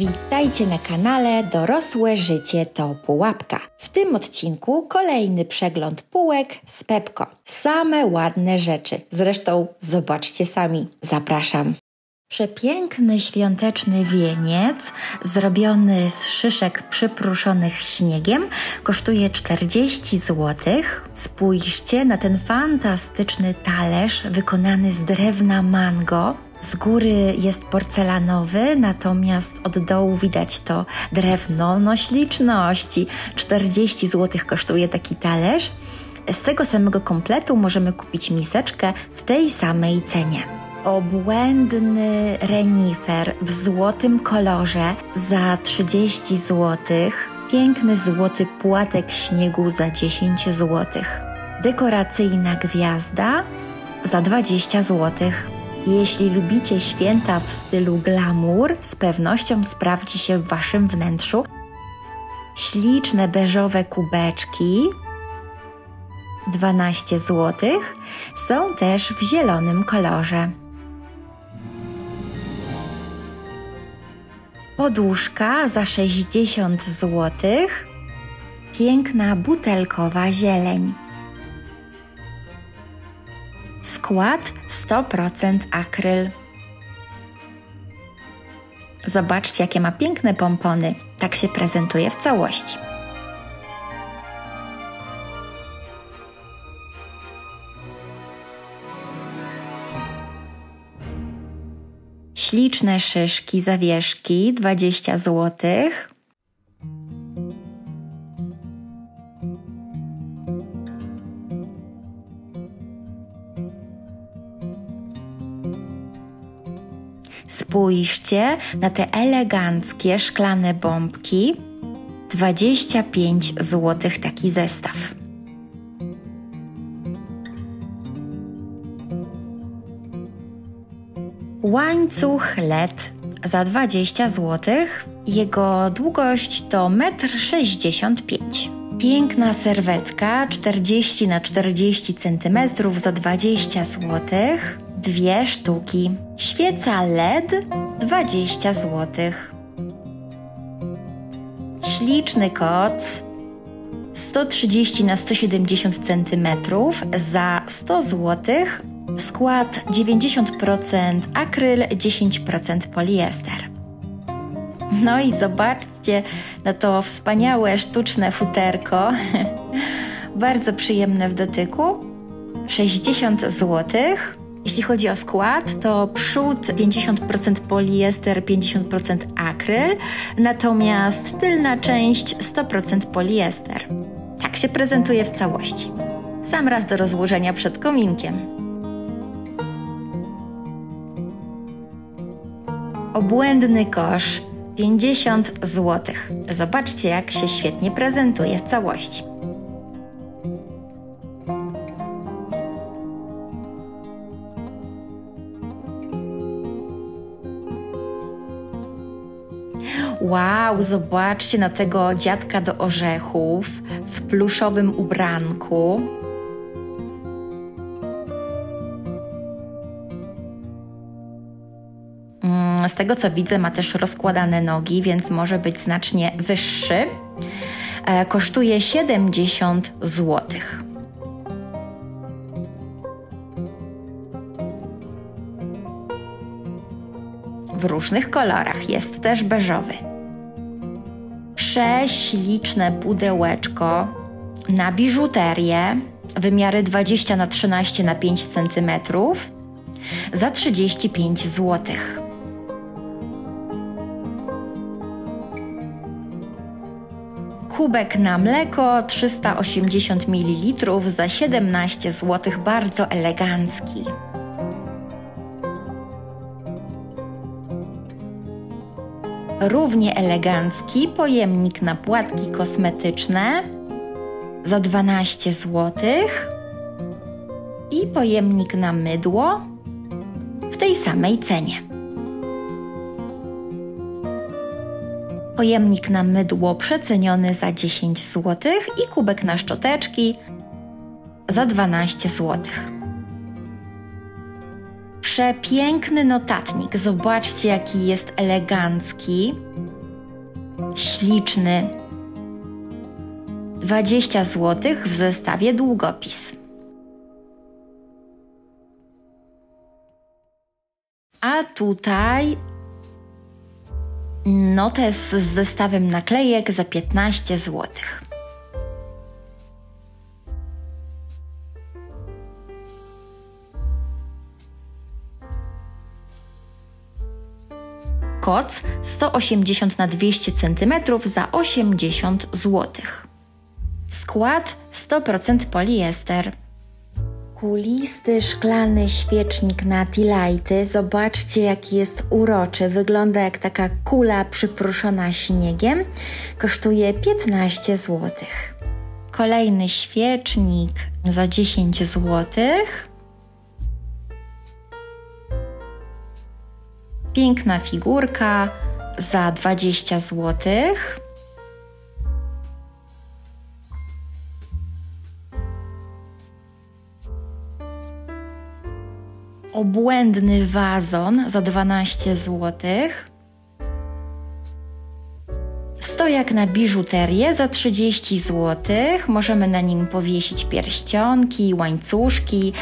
Witajcie na kanale Dorosłe Życie to Pułapka. W tym odcinku kolejny przegląd półek z Pepco. Same ładne rzeczy. Zresztą zobaczcie sami. Zapraszam. Przepiękny świąteczny wieniec zrobiony z szyszek przypruszonych śniegiem kosztuje 40 zł. Spójrzcie na ten fantastyczny talerz wykonany z drewna mango. Z góry jest porcelanowy, natomiast od dołu widać to drewno. No śliczności! 40 zł kosztuje taki talerz. Z tego samego kompletu możemy kupić miseczkę w tej samej cenie. Obłędny renifer w złotym kolorze za 30 zł. Piękny złoty płatek śniegu za 10 zł. Dekoracyjna gwiazda za 20 zł. Jeśli lubicie święta w stylu glamour, z pewnością sprawdzi się w Waszym wnętrzu. Śliczne beżowe kubeczki 12 zł. Są też w zielonym kolorze. Poduszka za 60 zł. Piękna butelkowa zieleń. Skład 100% akryl. Zobaczcie, jakie ma piękne pompony. Tak się prezentuje w całości. Śliczne szyszki, zawieszki 20 zł. Spójrzcie na te eleganckie szklane bombki. 25 zł taki zestaw. Łańcuch LED za 20 zł. Jego długość to 1,65 m. Piękna serwetka 40 na 40 cm za 20 zł. 2 sztuki. Świeca LED 20 zł. Śliczny koc 130 na 170 cm za 100 zł. Skład 90% akryl, 10% poliester. No i zobaczcie na to wspaniałe sztuczne futerko. Bardzo przyjemne w dotyku. 60 zł. Jeśli chodzi o skład, to przód 50% poliester, 50% akryl, natomiast tylna część 100% poliester. Tak się prezentuje w całości. Sam raz do rozłożenia przed kominkiem. Obłędny kosz 50 zł. Zobaczcie, jak się świetnie prezentuje w całości. Wow, zobaczcie na tego dziadka do orzechów w pluszowym ubranku. Z tego co widzę, ma też rozkładane nogi, więc może być znacznie wyższy. Kosztuje 70 zł. W różnych kolorach, jest też beżowy. Prześliczne pudełeczko na biżuterię, wymiary 20 na 13 na 5 cm za 35 zł. Kubek na mleko 380 ml za 17 zł, bardzo elegancki. Równie elegancki pojemnik na płatki kosmetyczne za 12 zł i pojemnik na mydło w tej samej cenie. Pojemnik na mydło przeceniony za 10 zł i kubek na szczoteczki za 12 zł. Przepiękny notatnik. Zobaczcie, jaki jest elegancki, śliczny. 20 zł w zestawie długopis. A tutaj notes z zestawem naklejek za 15 zł. Koc 180 na 200 cm za 80 zł. Skład 100% poliester. Kulisty szklany świecznik na Tea-Lighty. Zobaczcie, jaki jest uroczy. Wygląda jak taka kula przypruszona śniegiem. Kosztuje 15 zł. Kolejny świecznik za 10 zł. Piękna figurka za 20 zł. Obłędny wazon za 12 zł. Stojak na biżuterię za 30 zł. Możemy na nim powiesić pierścionki, łańcuszki.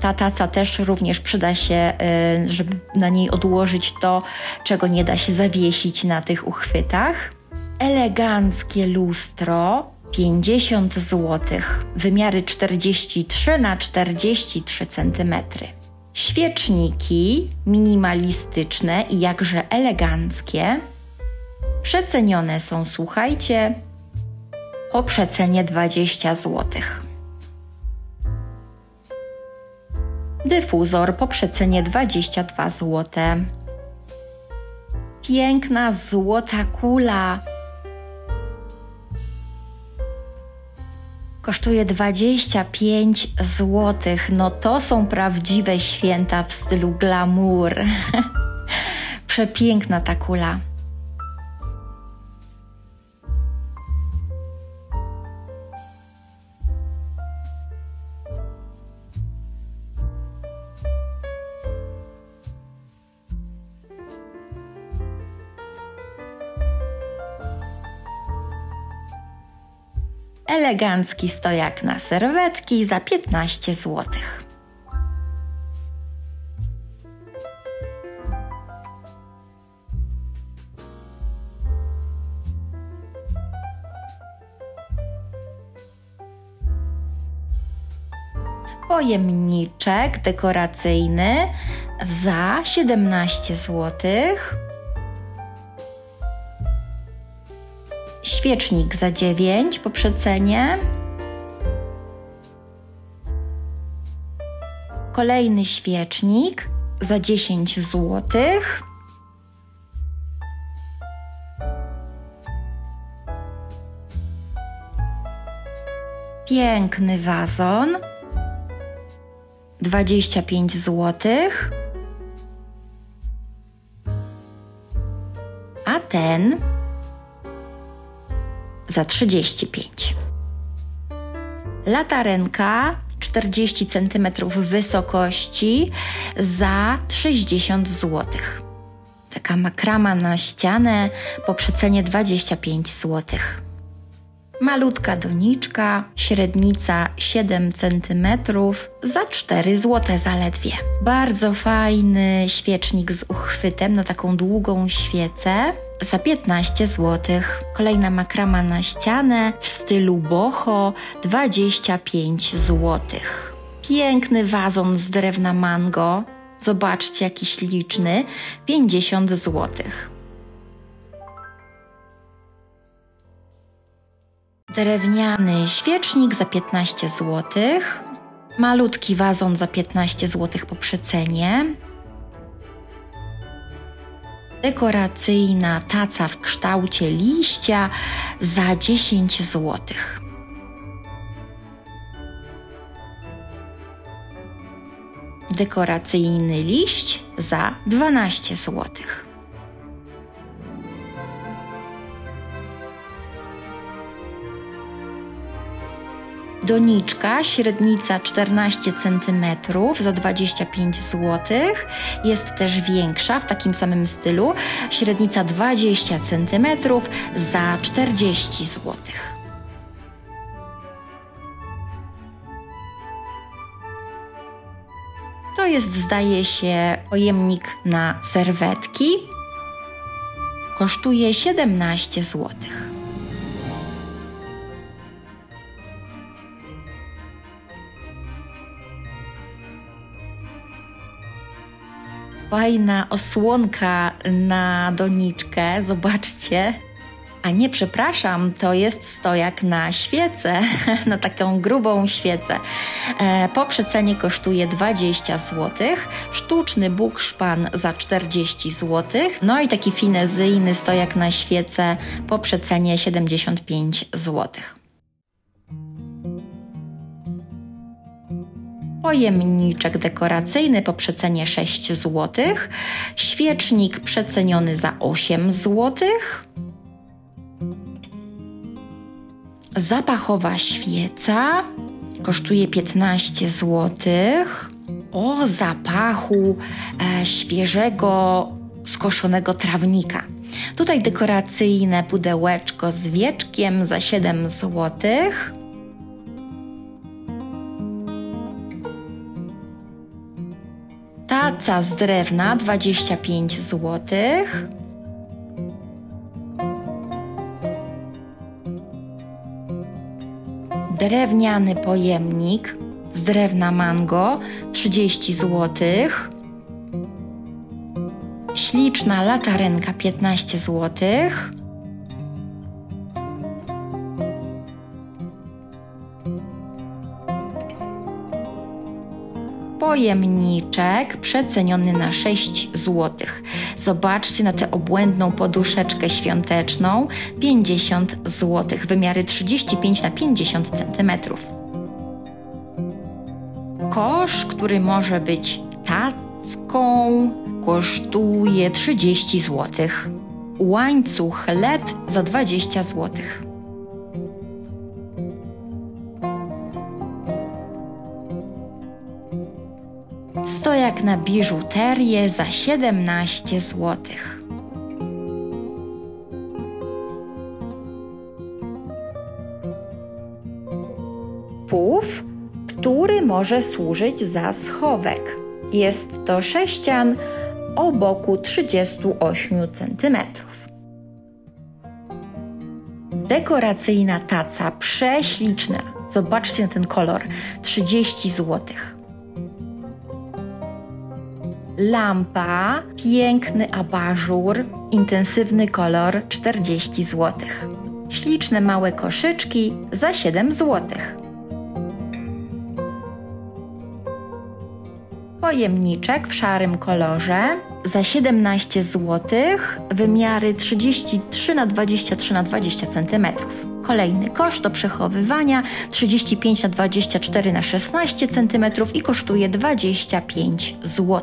Ta taca też również przyda się, żeby na niej odłożyć to, czego nie da się zawiesić na tych uchwytach. Eleganckie lustro 50 zł. Wymiary 43 na 43 cm. Świeczniki minimalistyczne i jakże eleganckie. Przecenione są, słuchajcie, po przecenie 20 zł. Dyfuzor po przecenie 22 zł. Piękna złota kula. Kosztuje 25 zł. No to są prawdziwe święta w stylu glamour. Przepiękna ta kula. Elegancki stojak na serwetki za 15 zł. Pojemniczek dekoracyjny za 17 zł. Świecznik za 9 po przecenie. Kolejny świecznik za 10 zł. Piękny wazon 25 zł. A ten za 35. Latarenka 40 cm wysokości za 60 zł. Taka makrama na ścianę po przecenie 25 zł. Malutka doniczka, średnica 7 cm za 4 zł zaledwie. Bardzo fajny świecznik z uchwytem na taką długą świecę za 15 zł. Kolejna makrama na ścianę w stylu boho 25 zł. Piękny wazon z drewna mango. Zobaczcie, jaki śliczny. 50 zł. Drewniany świecznik za 15 zł. Malutki wazon za 15 zł po przecenie. Dekoracyjna taca w kształcie liścia za 10 zł. Dekoracyjny liść za 12 zł. Doniczka, średnica 14 cm za 25 zł. Jest też większa w takim samym stylu. Średnica 20 cm za 40 zł. To jest, zdaje się, pojemnik na serwetki. Kosztuje 17 zł. Fajna osłonka na doniczkę, zobaczcie. A nie, przepraszam, to jest stojak na świecę, na taką grubą świecę. Po przecenie kosztuje 20 zł, sztuczny bukszpan za 40 zł, no i taki finezyjny stojak na świecę po przecenie 75 zł. Pojemniczek dekoracyjny po przecenie 6 zł, świecznik przeceniony za 8 zł, zapachowa świeca kosztuje 15 zł. O zapachu świeżego, skoszonego trawnika. Tutaj dekoracyjne pudełeczko z wieczkiem za 7 zł. Taca z drewna 25 zł. Drewniany pojemnik z drewna mango 30 zł. Śliczna latarenka 15 zł. Pojemniczek przeceniony na 6 zł. Zobaczcie na tę obłędną poduszeczkę świąteczną, 50 zł, wymiary 35 na 50 cm. Kosz, który może być tacką, kosztuje 30 zł. Łańcuch LED za 20 zł. Stojak na biżuterię za 17 zł. Puf, który może służyć za schowek. Jest to sześcian o boku 38 cm. Dekoracyjna taca, prześliczna. Zobaczcie na ten kolor, 30 zł. Lampa, piękny abażur, intensywny kolor, 40 zł. Śliczne małe koszyczki za 7 zł. Pojemniczek w szarym kolorze za 17 zł, wymiary 33 na 23 na 20 cm. Kolejny kosz do przechowywania 35 na 24 na 16 cm i kosztuje 25 zł.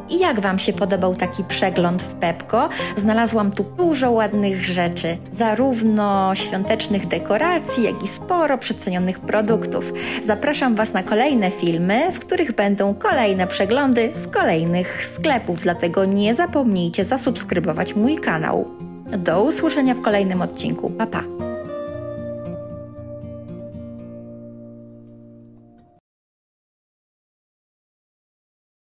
I jak Wam się podobał taki przegląd w Pepco? Znalazłam tu dużo ładnych rzeczy, zarówno świątecznych dekoracji, jak i sporo przecenionych produktów. Zapraszam Was na kolejne filmy, w których będą kolejne przeglądy z kolejnych sklepów, dlatego nie zapomnijcie zasubskrybować mój kanał. Do usłyszenia w kolejnym odcinku. Pa, pa!